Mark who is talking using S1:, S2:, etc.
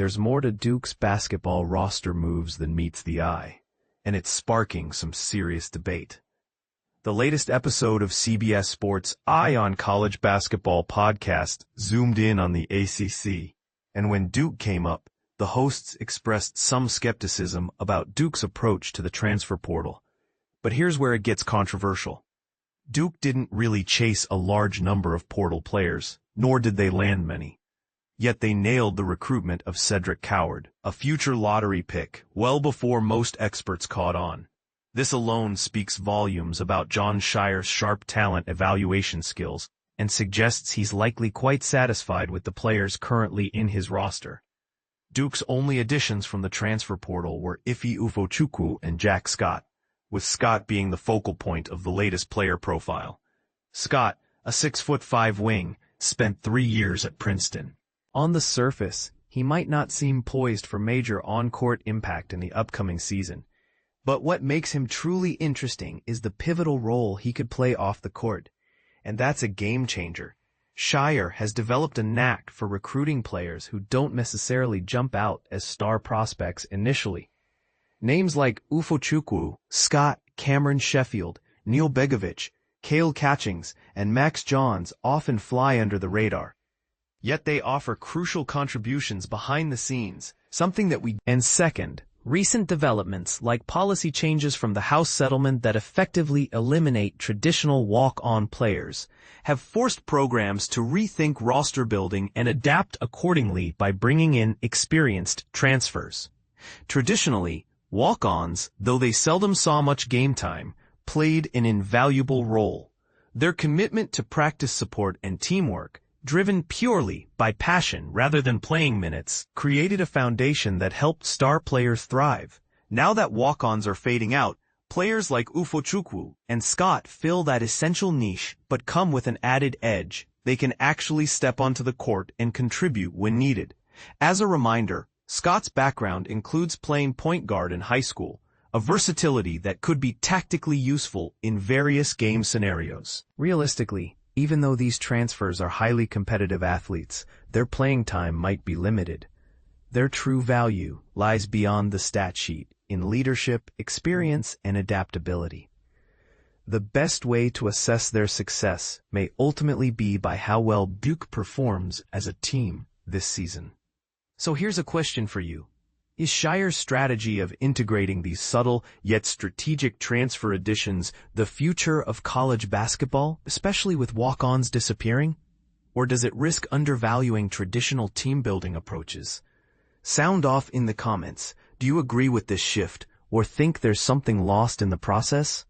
S1: there's more to Duke's basketball roster moves than meets the eye, and it's sparking some serious debate. The latest episode of CBS Sports' Eye on College Basketball podcast zoomed in on the ACC, and when Duke came up, the hosts expressed some skepticism about Duke's approach to the transfer portal. But here's where it gets controversial. Duke didn't really chase a large number of portal players, nor did they land many. Yet they nailed the recruitment of Cedric Coward, a future lottery pick, well before most experts caught on. This alone speaks volumes about Jon Scheyer's sharp talent evaluation skills and suggests he's likely quite satisfied with the players currently in his roster. Duke's only additions from the transfer portal were Iffy Ufochukwu and Jack Scott, with Scott being the focal point of the latest player profile. Scott, a 6'5" wing, spent 3 years at Princeton. On the surface, he might not seem poised for major on-court impact in the upcoming season. But what makes him truly interesting is the pivotal role he could play off the court. And that's a game changer. Scheyer has developed a knack for recruiting players who don't necessarily jump out as star prospects initially. Names like Ufochukwu, Scott, Cameron Sheffield, Neil Begovic, Cale Catchings, and Max Johns often fly under the radar. Yet they offer crucial contributions behind the scenes, something that we... And second, recent developments like policy changes from the House settlement that effectively eliminate traditional walk-on players have forced programs to rethink roster building and adapt accordingly by bringing in experienced transfers. Traditionally, walk-ons, though they seldom saw much game time, played an invaluable role. Their commitment to practice support and teamwork, driven purely by passion rather than playing minutes, created a foundation that helped star players thrive. Now that walk-ons are fading out, players like Ufochukwu and Scott fill that essential niche but come with an added edge. They can actually step onto the court and contribute when needed. As a reminder, Scott's background includes playing point guard in high school, a versatility that could be tactically useful in various game scenarios. Realistically, even though these transfers are highly competitive athletes, their playing time might be limited. Their true value lies beyond the stat sheet, in leadership, experience, and adaptability. The best way to assess their success may ultimately be by how well Duke performs as a team this season. So here's a question for you. Is Scheyer's strategy of integrating these subtle yet strategic transfer additions the future of college basketball, especially with walk-ons disappearing? Or does it risk undervaluing traditional team-building approaches? Sound off in the comments. Do you agree with this shift, or think there's something lost in the process?